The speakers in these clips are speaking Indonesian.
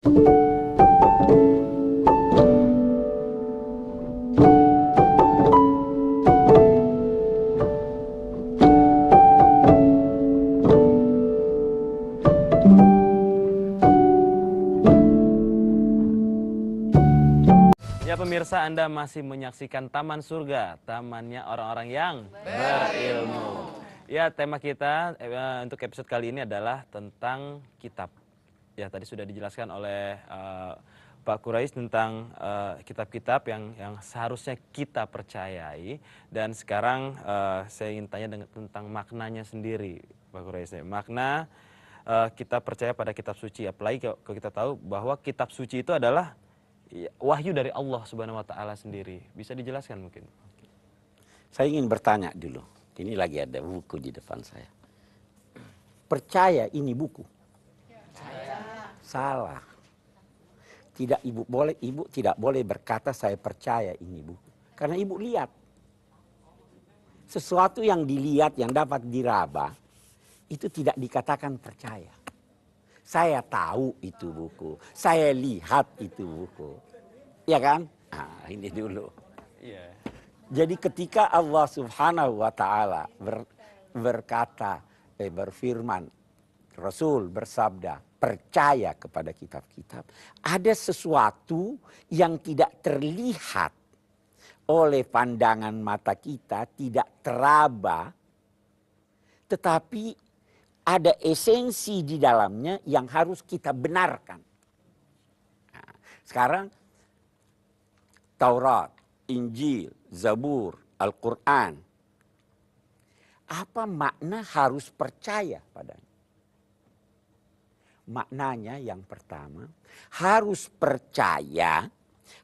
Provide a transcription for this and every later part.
Ya pemirsa, Anda masih menyaksikan Taman Surga, tamannya orang-orang yang berilmu. Ya, tema kita untuk episode kali ini adalah tentang kitab. Ya, tadi sudah dijelaskan oleh Pak Quraisy tentang kitab-kitab yang seharusnya kita percayai. Dan sekarang saya ingin tanya tentang maknanya sendiri, Pak Quraisy. Makna kita percaya pada kitab suci, apalagi kalau kita tahu bahwa kitab suci itu adalah wahyu dari Allah Subhanahu wa taala sendiri. Bisa dijelaskan mungkin? Saya ingin bertanya dulu. Ini lagi ada buku di depan saya. Percaya ini buku? Salah. Tidak, ibu tidak boleh berkata saya percaya ini buku. Karena ibu lihat. Sesuatu yang dilihat, yang dapat diraba, itu tidak dikatakan percaya. Saya tahu itu buku, saya lihat itu buku. Ya kan? Nah, ini dulu. Iya. Jadi ketika Allah Subhanahu wa taala berfirman, Rasul bersabda, percaya kepada kitab-kitab, ada sesuatu yang tidak terlihat oleh pandangan mata kita, tidak teraba, tetapi ada esensi di dalamnya yang harus kita benarkan. Nah, sekarang Taurat, Injil, Zabur, Al-Quran. Apa makna harus percaya padanya? Maknanya yang pertama, harus percaya,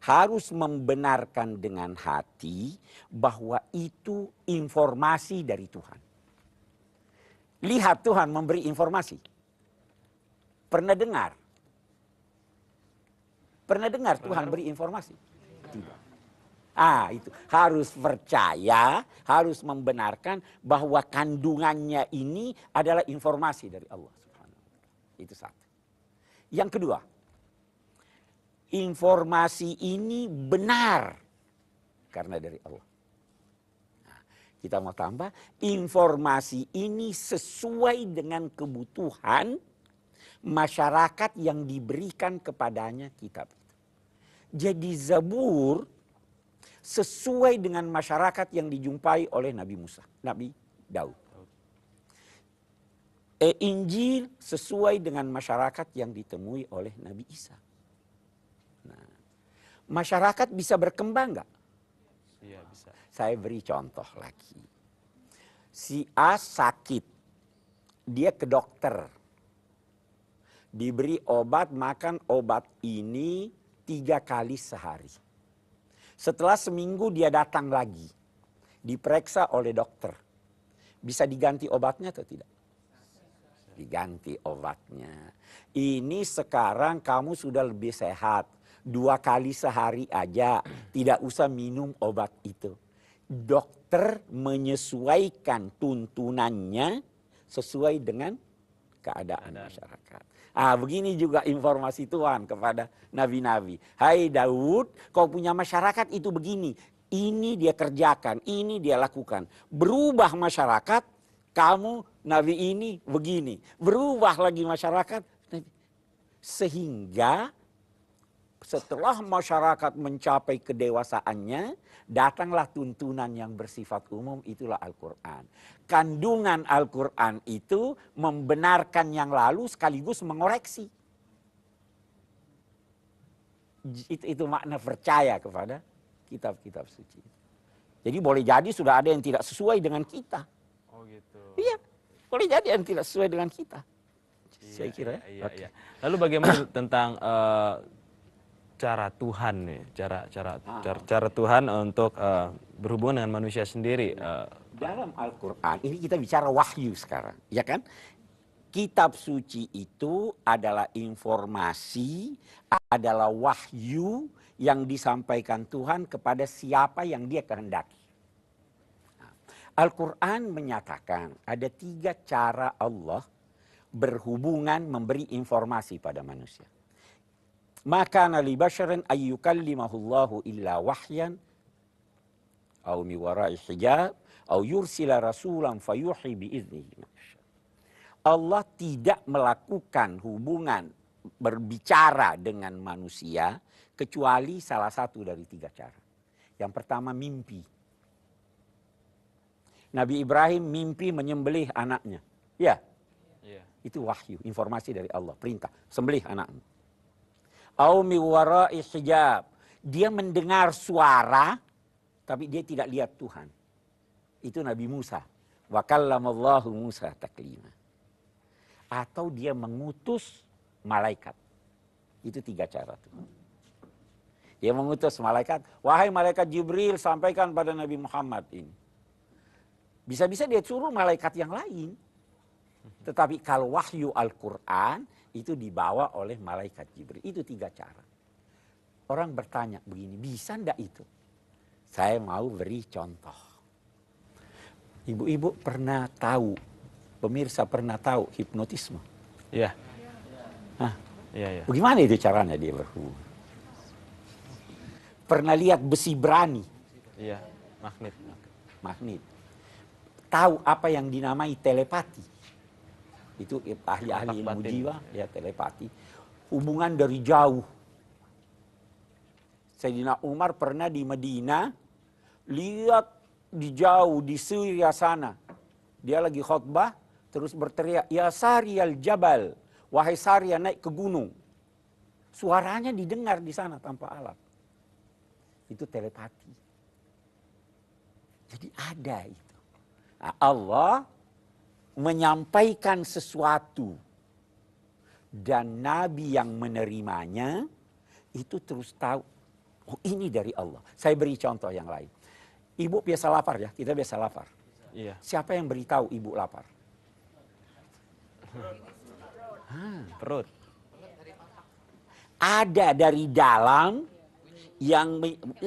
harus membenarkan dengan hati bahwa itu informasi dari Tuhan. Lihat Tuhan memberi informasi. Pernah dengar? Pernah dengar Tuhan beri informasi? Tidak. Itu harus percaya, harus membenarkan bahwa kandungannya ini adalah informasi dari Allah Subhanahu wa taala. Itu satu. Yang kedua, informasi ini benar karena dari Allah. Kita mau tambah, informasi ini sesuai dengan kebutuhan masyarakat yang diberikan kepadanya kitab itu. Jadi Zabur sesuai dengan masyarakat yang dijumpai oleh Nabi Musa, Nabi Daud. Injil sesuai dengan masyarakat yang ditemui oleh Nabi Isa. Nah, masyarakat bisa berkembang nggak? Iya, bisa. Saya beri contoh lagi. Si A sakit, dia ke dokter. Diberi obat, makan obat ini 3 kali sehari. Setelah seminggu dia datang lagi. Diperiksa oleh dokter. Bisa diganti obatnya atau tidak? Diganti obatnya. Ini sekarang kamu sudah lebih sehat. 2 kali sehari aja, tidak usah minum obat itu. Dokter menyesuaikan tuntunannya sesuai dengan keadaan masyarakat. Begini juga informasi Tuhan kepada nabi-nabi. Hai Daud, kau punya masyarakat itu begini. Ini dia kerjakan, ini dia lakukan. Berubah masyarakat, kamu nabi ini begini. Berubah lagi masyarakat. Sehingga setelah masyarakat mencapai kedewasaannya, datanglah tuntunan yang bersifat umum, itulah Al-Quran. Kandungan Al-Quran itu membenarkan yang lalu sekaligus mengoreksi. Itu makna percaya kepada kitab-kitab suci. Jadi boleh jadi sudah ada yang tidak sesuai dengan kita. Oh gitu. Iya, boleh jadi yang tidak sesuai dengan kita. Saya kira. Iya. Lalu bagaimana tentang cara Tuhan nih, cara Tuhan untuk berhubungan dengan manusia sendiri. Dalam Al-Quran, ini kita bicara wahyu sekarang, ya kan? Kitab suci itu adalah informasi, adalah wahyu yang disampaikan Tuhan kepada siapa yang dia kehendaki. Al-Quran menyatakan ada 3 cara Allah berhubungan memberi informasi pada manusia. Maka li basyarin ayyukallimahullahu illa wahyan au mi wara'i hijab au yursila rasulan fayuhi biiznihi. Allah tidak melakukan hubungan berbicara dengan manusia kecuali salah satu dari 3 cara. Yang pertama mimpi. Nabi Ibrahim mimpi menyembelih anaknya. Ya, itu wahyu, informasi dari Allah, perintah, sembelih anakmu. Au mi wara'i hijab. Dia mendengar suara, tapi dia tidak lihat Tuhan. Itu Nabi Musa. Wa kallamallahu Musa taklima. Atau dia mengutus malaikat. Itu 3 cara tuh. Dia mengutus malaikat. Wahai malaikat Jibril, sampaikan pada Nabi Muhammad ini. Bisa-bisa dia suruh malaikat yang lain. Tetapi kalau wahyu Al-Quran, itu dibawa oleh malaikat Jibril. Itu 3 cara. Orang bertanya begini, bisa enggak itu? Saya mau beri contoh. Ibu-ibu pernah tahu, pemirsa pernah tahu hipnotisme? Iya. Hah? Iya. Bagaimana itu caranya dia berhubungan? Pernah lihat besi berani? Iya, magnet. Magnet. Tahu apa yang dinamai telepati? Itu ahli-ahli ilmu jiwa, ya telepati. Hubungan dari jauh. Sayyidina Umar pernah di Madinah, lihat di jauh, di Syria sana. Dia lagi khutbah, terus berteriak, ya Sariyal Jabal, wahai Sarya naik ke gunung. Suaranya didengar di sana tanpa alat. Itu telepati. Jadi ada itu. Nah, Allah menyampaikan sesuatu dan Nabi yang menerimanya itu terus tahu, oh ini dari Allah. Saya beri contoh yang lain. Ibu biasa lapar ya, kita biasa lapar. Iya. Siapa yang beritahu ibu lapar? Perut. Ada dari dalam yang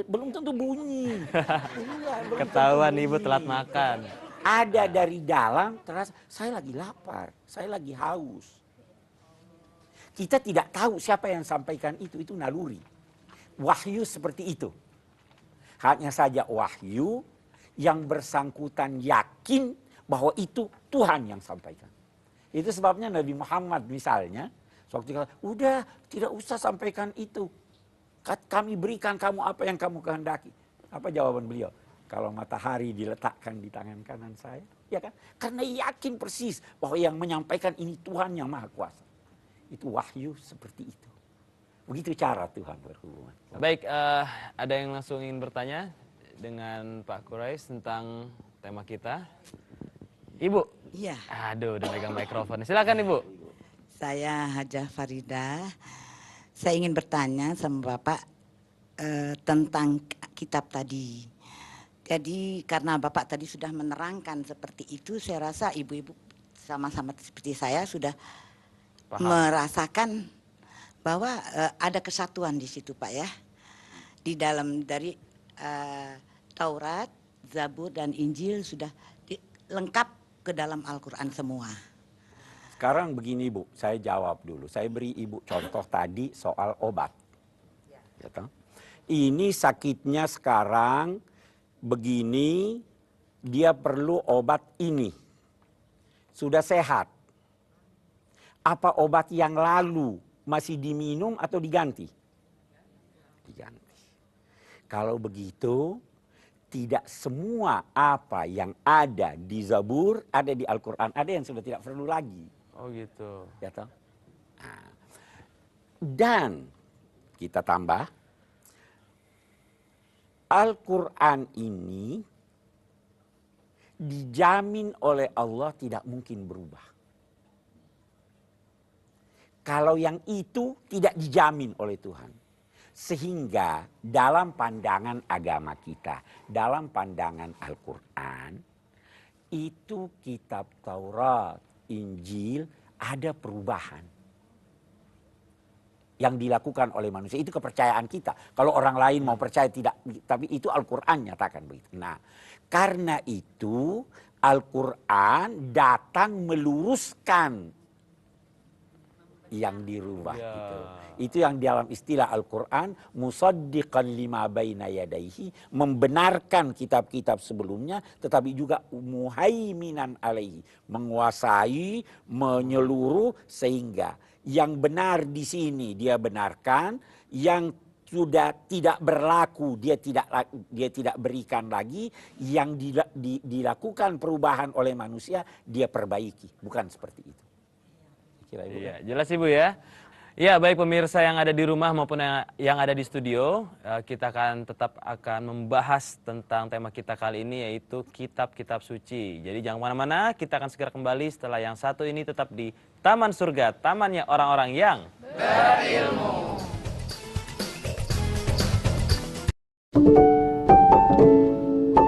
belum tentu bunyi. Iya, belum Ketahuan tentu ibu bunyi. telat makan. Ada dari dalam terasa, saya lagi lapar, saya lagi haus. Kita tidak tahu siapa yang sampaikan itu naluri. Wahyu seperti itu. Hanya saja wahyu yang bersangkutan yakin bahwa itu Tuhan yang sampaikan. Itu sebabnya Nabi Muhammad misalnya, waktu udah tidak usah sampaikan itu. Kami berikan kamu apa yang kamu kehendaki. Apa jawaban beliau? Kalau matahari diletakkan di tangan kanan saya, ya kan? Karena yakin persis bahwa yang menyampaikan ini Tuhan yang Maha Kuasa. Itu wahyu seperti itu. Begitu cara Tuhan berhubungan. Baik, ada yang langsung ingin bertanya dengan Pak Quraisy tentang tema kita. Ibu. Iya. Aduh, udah megang mikrofon. Silakan Ibu. Saya Hajah Farida. Saya ingin bertanya sama Bapak tentang kitab tadi. Jadi karena Bapak tadi sudah menerangkan seperti itu, saya rasa ibu-ibu sama-sama seperti saya sudah merasakan bahwa ada kesatuan di situ Pak ya. Di dalam dari Taurat, Zabur dan Injil sudah lengkap ke dalam Al-Quran semua. Sekarang begini Bu, saya jawab dulu. Saya beri Ibu contoh tadi soal obat. Ya, ini sakitnya sekarang begini, dia perlu obat ini. Sudah sehat. Apa obat yang lalu masih diminum atau diganti? Diganti. Kalau begitu, tidak semua apa yang ada di Zabur ada di Al-Quran. Ada yang sudah tidak perlu lagi. Oh gitu. Ya toh? Nah, dan kita tambah, Al-Quran ini dijamin oleh Allah tidak mungkin berubah. Kalau yang itu tidak dijamin oleh Tuhan. Sehingga dalam pandangan agama kita, dalam pandangan Al-Quran, itu kitab Taurat, Injil ada perubahan. Yang dilakukan oleh manusia, itu kepercayaan kita. Kalau orang lain mau percaya tidak, tapi itu Al-Quran nyatakan begitu. Nah, karena itu Al-Quran datang meluruskan yang dirubah Ya. itu yang dalam istilah Al-Quran musaddiqan lima baina yadaihi, membenarkan kitab-kitab sebelumnya, tetapi juga muhaiminan alaihi, menguasai, menyeluruh, sehingga yang benar di sini dia benarkan, yang sudah tidak berlaku dia tidak berikan lagi, yang dilakukan perubahan oleh manusia dia perbaiki, bukan seperti itu. Kira Ibu, Iya, jelas Ibu ya. Ya, baik pemirsa yang ada di rumah maupun yang ada di studio, kita tetap akan membahas tentang tema kita kali ini, yaitu kitab-kitab suci. Jadi jangan kemana-mana, kita akan segera kembali setelah yang satu ini tetap di Taman Surga, tamannya orang-orang yang berilmu.